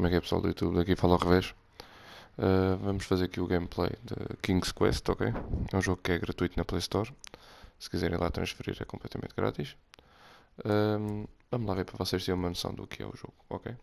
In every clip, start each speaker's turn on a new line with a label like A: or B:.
A: Como é que é, pessoal do YouTube? Daqui fala ao revés. Vamos fazer aqui o gameplay de King's Quest, ok? É um jogo que é gratuito na Play Store. Se quiserem lá transferir é completamente grátis. Vamos lá ver para vocês terem uma noção do que é o jogo, ok?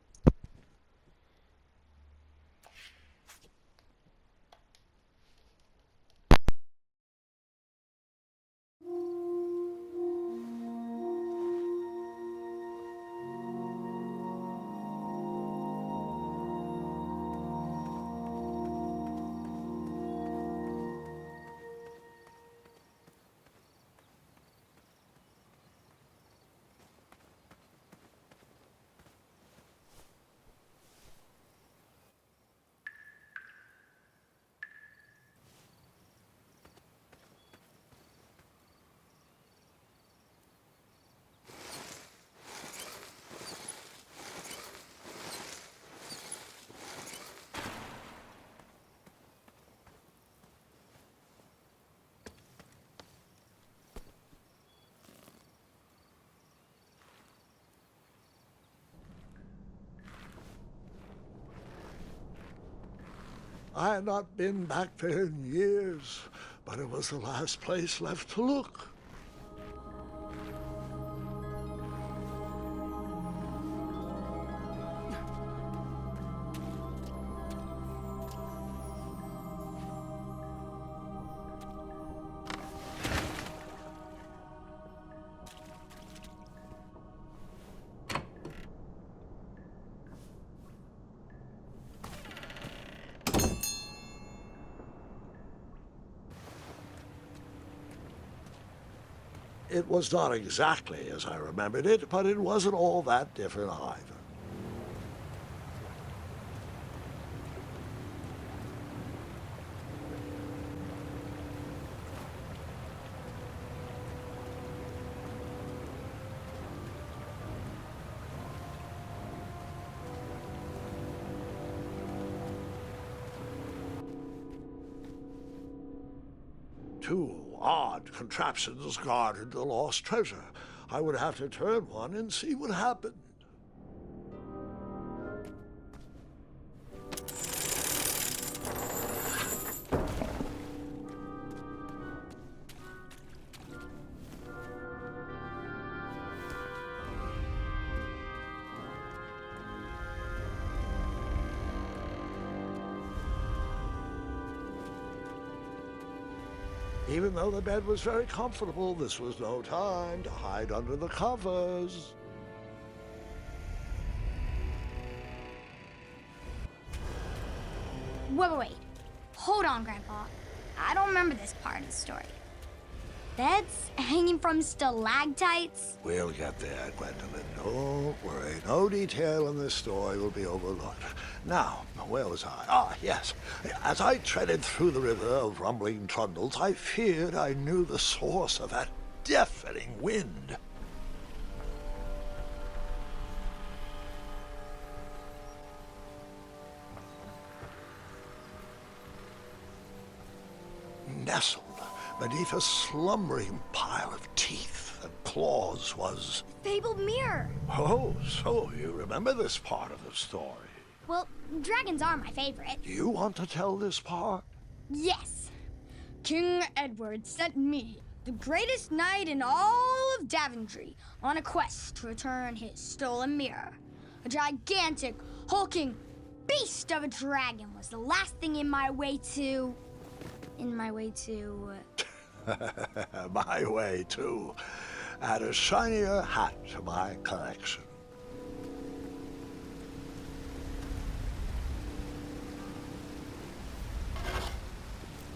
B: I had not been back there in years, but it was the last place left to look. It was not exactly as I remembered it, but it wasn't all that different either. Two odd contraptions guarded the lost treasure. I would have to turn one and see what happened. Even though the bed was very comfortable, this was no time to hide under the covers.
C: Wait. Hold on, Grandpa. I don't remember this part of the story. Beds hanging from stalactites?
B: We'll get there, Gwendolyn. Don't worry. No detail in this story will be overlooked. Now, where was I? Ah, yes. As I treaded through the river of rumbling trundles, I feared I knew the source of that deafening wind. Nestled beneath a slumbering pile of teeth and claws was...
C: Fabled mirror.
B: Oh, so you remember this part of the story.
C: Well, dragons are my favorite.
B: Do you want to tell this part?
C: Yes. King Edward sent me, the greatest knight in all of Daventry, on a quest to return his stolen mirror. A gigantic, hulking beast of a dragon was the last thing in my way to... My way,
B: too. Add a shinier hat to my collection.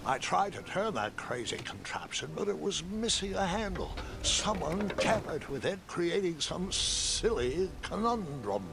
B: I tried to turn that crazy contraption, but it was missing a handle. Someone tampered with it, creating some silly conundrum.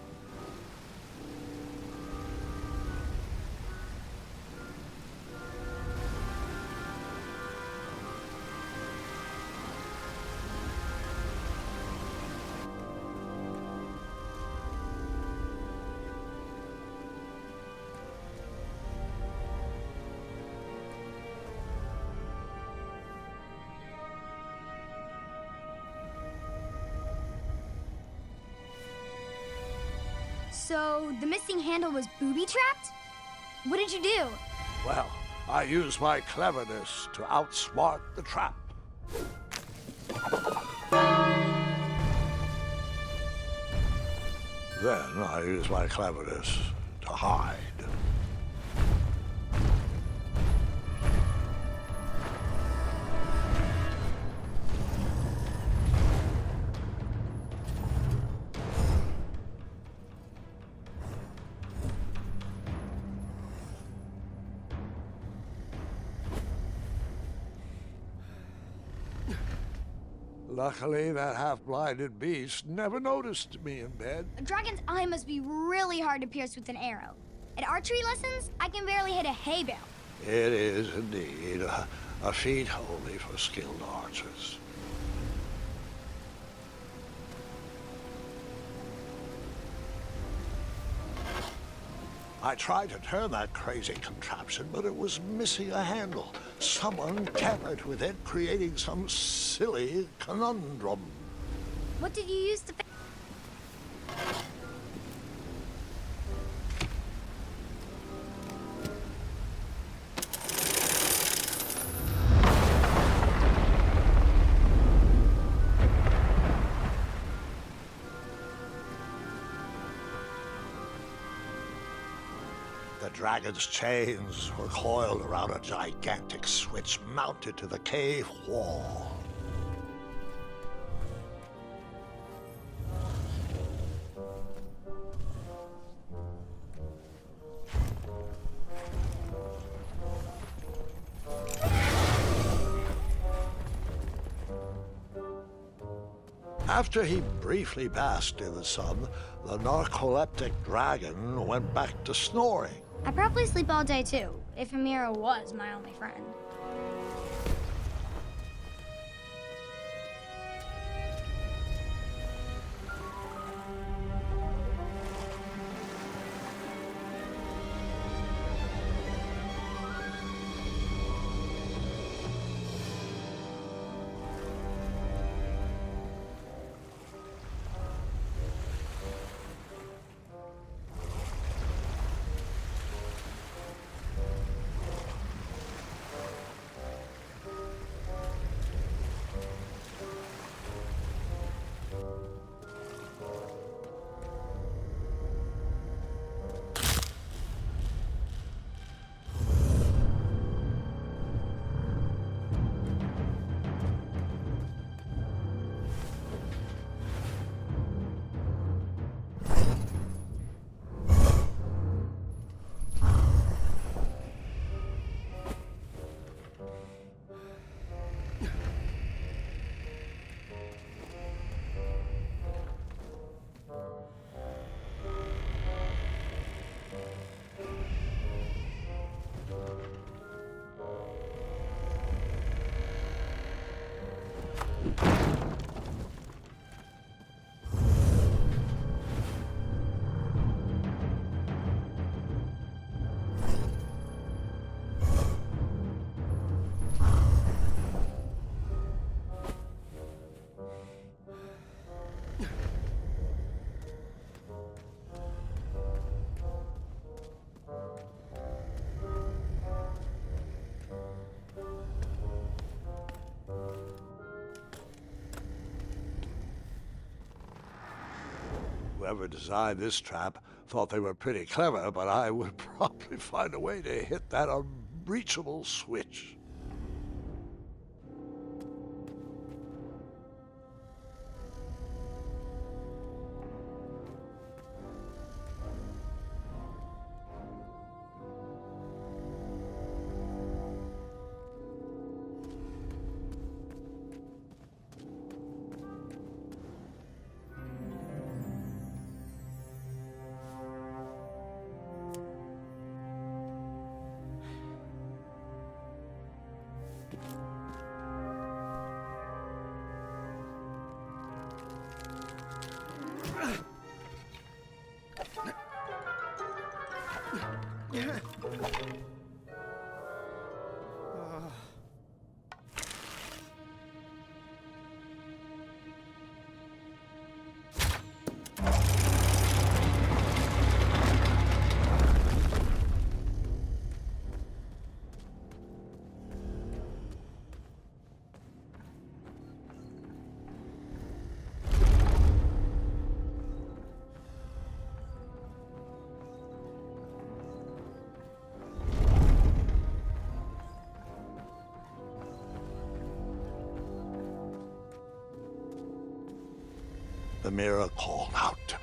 C: So the missing handle was booby-trapped? What did you do?
B: Well, I used my cleverness to outsmart the trap. Then I used my cleverness to hide. Luckily, that half-blinded beast never noticed me in bed.
C: A dragon's eye must be really hard to pierce with an arrow. At archery lessons, I can barely hit a hay bale.
B: It is indeed a feat only for skilled archers. I tried to turn that crazy contraption, but it was missing a handle. Someone tampered with it, creating some silly conundrum.
C: What did you use to
B: The dragon's chains were coiled around a gigantic switch mounted to the cave wall. After he briefly basked in the sun, the narcoleptic dragon went back to snoring.
C: I probably sleep all day too, if Amira was my only friend. Whoever designed this trap thought they were pretty clever, but I would probably find a way to hit that unreachable switch.
B: the mirror called out to me.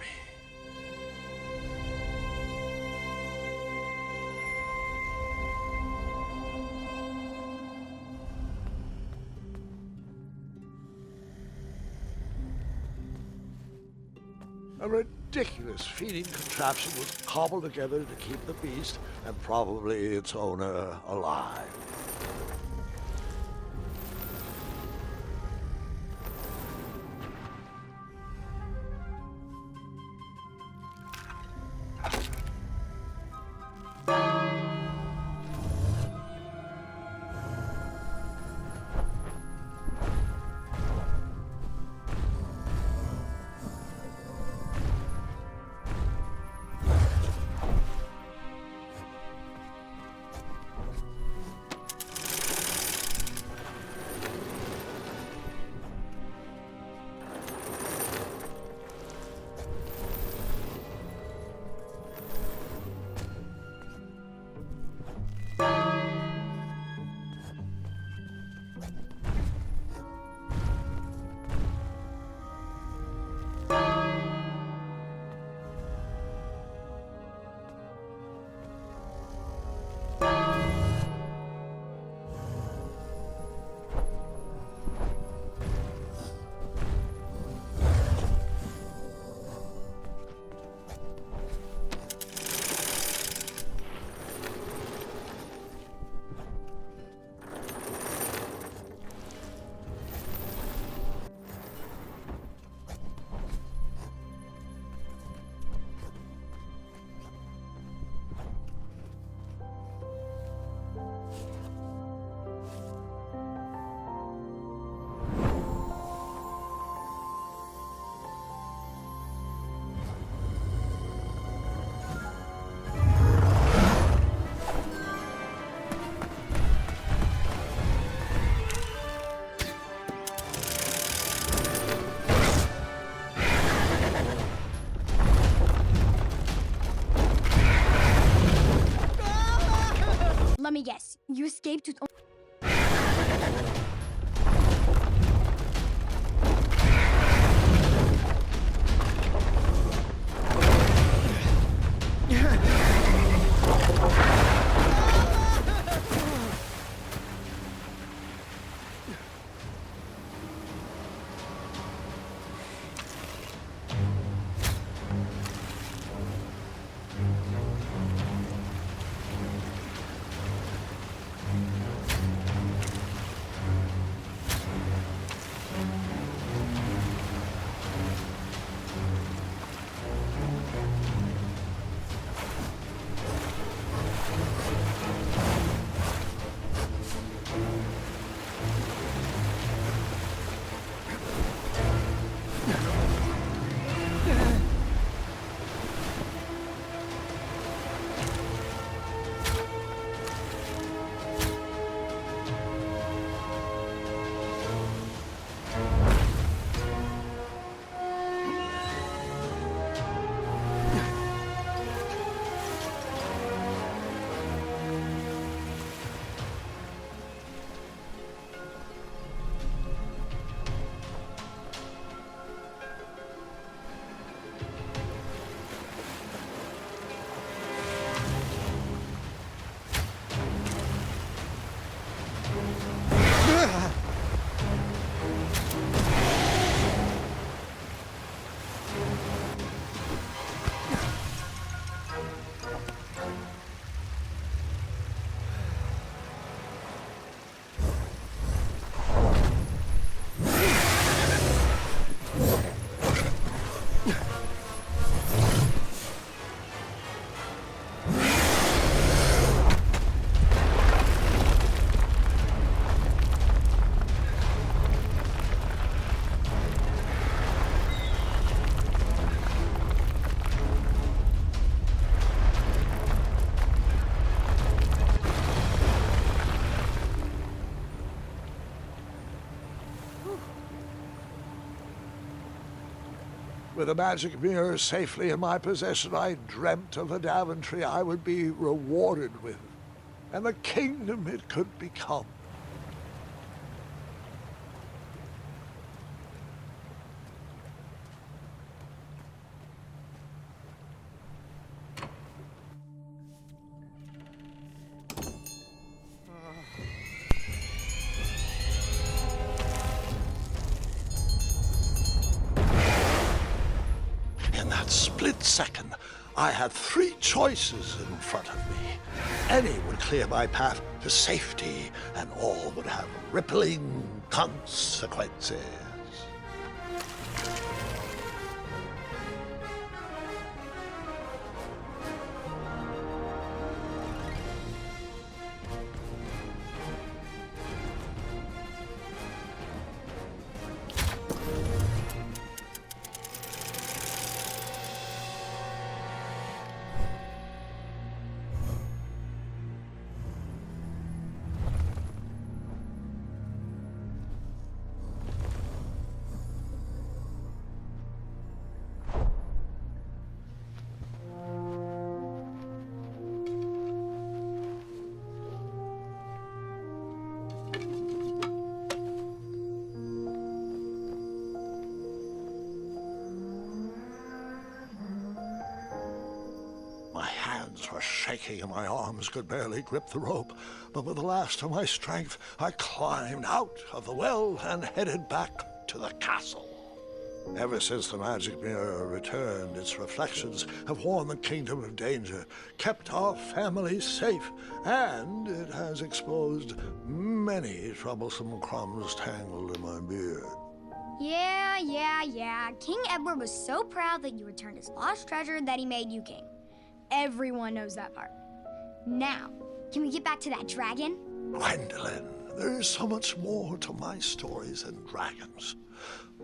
B: A ridiculous feeding contraption was cobbled together to keep the beast and probably its owner alive.
C: Let me guess. You escaped with...
B: With the magic mirror safely in my possession, I dreamt of a Daventry I would be rewarded with, and the kingdom it could become. split second, I had three choices in front of me. Any would clear my path to safety, and all would have rippling consequences. My hands were shaking and my arms could barely grip the rope, but with the last of my strength, I climbed out of the well and headed back to the castle. Ever since the magic mirror returned, its reflections have warned the kingdom of danger, kept our family safe, and it has exposed many troublesome crumbs tangled in my beard.
C: Yeah. King Edward was so proud that you returned his lost treasure that he made you king. Everyone knows that part. Now, can we get back to that dragon?
B: Gwendolyn, there is so much more to my stories than dragons.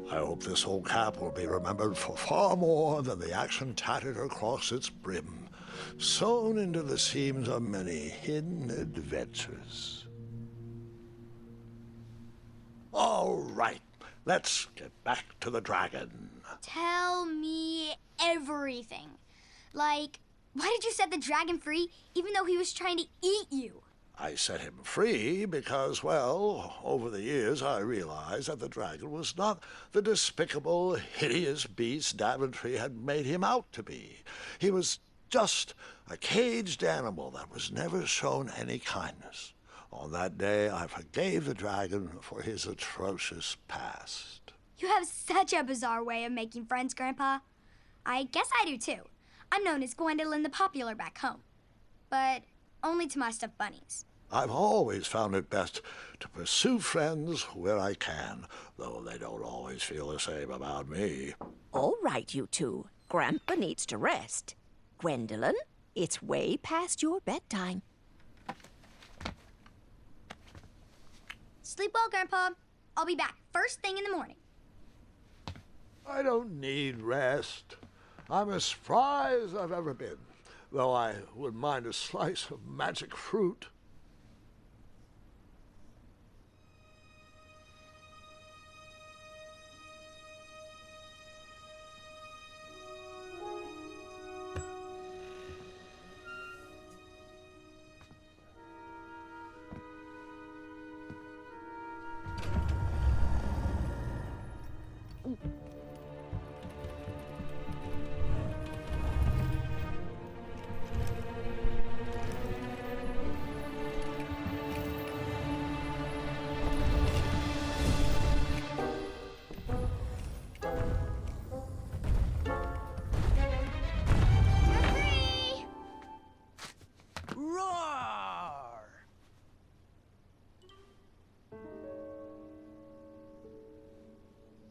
B: I hope this old cap will be remembered for far more than the action tattered across its brim, sewn into the seams of many hidden adventures. All right, let's get back to the dragon.
C: Tell me everything. Like, why did you set the dragon free even though he was trying to eat you?
B: I set him free because, well, over the years I realized that the dragon was not the despicable, hideous beast Daventry had made him out to be. He was just a caged animal that was never shown any kindness. On that day, I forgave the dragon for his atrocious past.
C: You have such a bizarre way of making friends, Grandpa. I guess I do too. I'm known as Gwendolyn the Popular back home, but only to my stuffed bunnies.
B: I've always found it best to pursue friends where I can, though they don't always feel the same about me.
D: All right, you two. Grandpa needs to rest. Gwendolyn, it's way past your bedtime.
C: Sleep well, Grandpa. I'll be back first thing in the morning.
B: I don't need rest. I'm as spry as I've ever been, though I wouldn't mind a slice of magic fruit.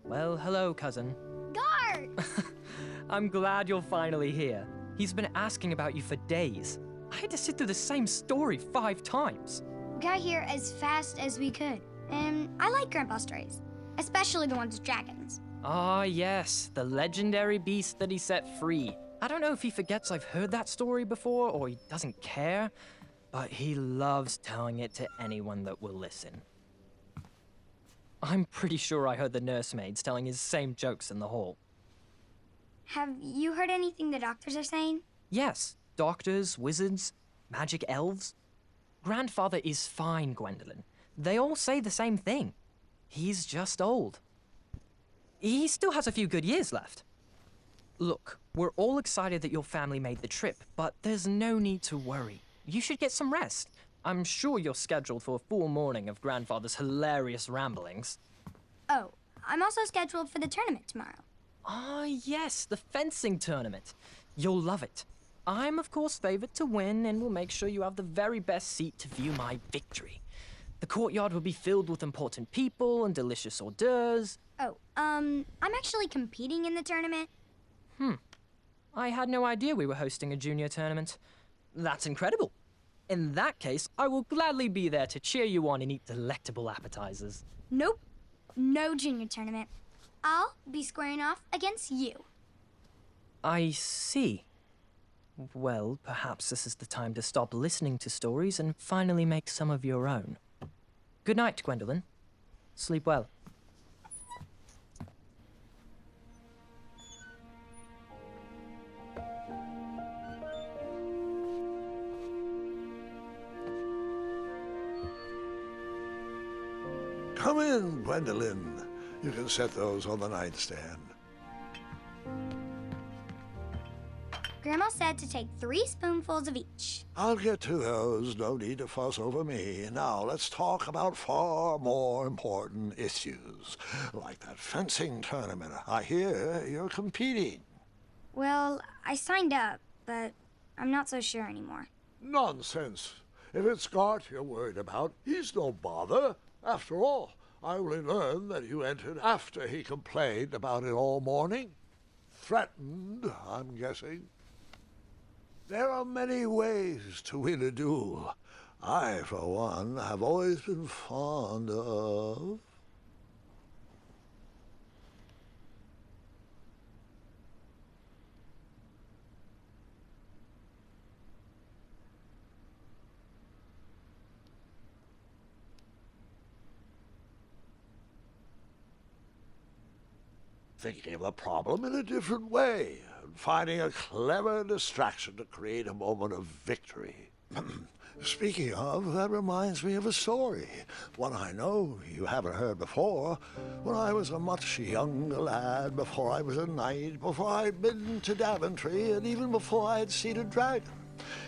E: Well, hello, cousin.
C: Guard!
E: I'm glad you're finally here. He's been asking about you for days. I had to sit through the same story 5 times.
C: We got here as fast as we could, and I like Grandpa's stories, especially the ones with dragons.
E: Ah, yes, the legendary beast that he set free. I don't know if he forgets I've heard that story before or he doesn't care, but he loves telling it to anyone that will listen. I'm pretty sure I heard the nursemaids telling his same jokes in the hall.
C: Have you heard anything the doctors are saying?
E: Yes, doctors, wizards, magic elves. Grandfather is fine, Gwendolyn. They all say the same thing. He's just old. He still has a few good years left. Look, we're all excited that your family made the trip, but there's no need to worry. You should get some rest. I'm sure you're scheduled for a full morning of Grandfather's hilarious ramblings.
C: Oh, I'm also scheduled for the tournament tomorrow.
E: Ah, yes, the fencing tournament. You'll love it. I'm, of course, favored to win and will make sure you have the very best seat to view my victory. The courtyard will be filled with important people and delicious hors d'oeuvres.
C: Oh, I'm actually competing in the tournament.
E: I had no idea we were hosting a junior tournament. That's incredible. In that case, I will gladly be there to cheer you on and eat delectable appetizers.
C: Nope, no junior tournament. I'll be squaring off against you.
E: I see. Well, perhaps this is the time to stop listening to stories and finally make some of your own. Good night, Gwendolyn. Sleep well.
B: Come in, Gwendolyn. You can set those on the nightstand.
C: Grandma said to take 3 spoonfuls of each.
B: I'll get to those. No need to fuss over me. Now, let's talk about far more important issues, like that fencing tournament. I hear you're competing.
C: Well, I signed up, but I'm not so sure anymore.
B: Nonsense. If it's Scott you're worried about, he's no bother. After all, I only learned that you entered after he complained about it all morning. Threatened, I'm guessing. There are many ways to win a duel. I, for one, have always been fond of... thinking of the problem in a different way, and finding a clever distraction to create a moment of victory. Speaking of, that reminds me of a story, one I know you haven't heard before. When I was a much younger lad, before I was a knight, before I'd been to Daventry, and even before I had seen a dragon.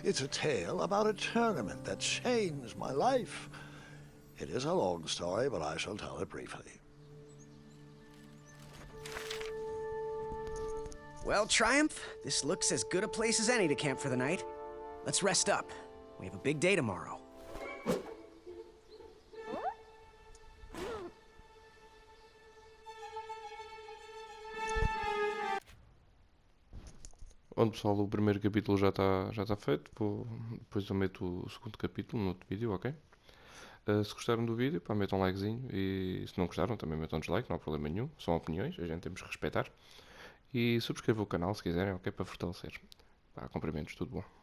B: It's a tale about a tournament that changed my life. It is a long story, but I shall tell it briefly.
F: Well, Triumph, this looks as good a place as any to camp for the night. Let's rest up. We have a big day tomorrow.
A: Bom, pessoal, o primeiro capítulo já está feito. Depois eu meto o segundo capítulo no outro vídeo, ok? Se gostaram do vídeo, pá, metam um likezinho. E se não gostaram, também metam dislike, não há problema nenhum. São opiniões, a gente temos que respeitar. E subscrevam o canal se quiserem, ok? Para fortalecer. Pá, cumprimentos, tudo bom.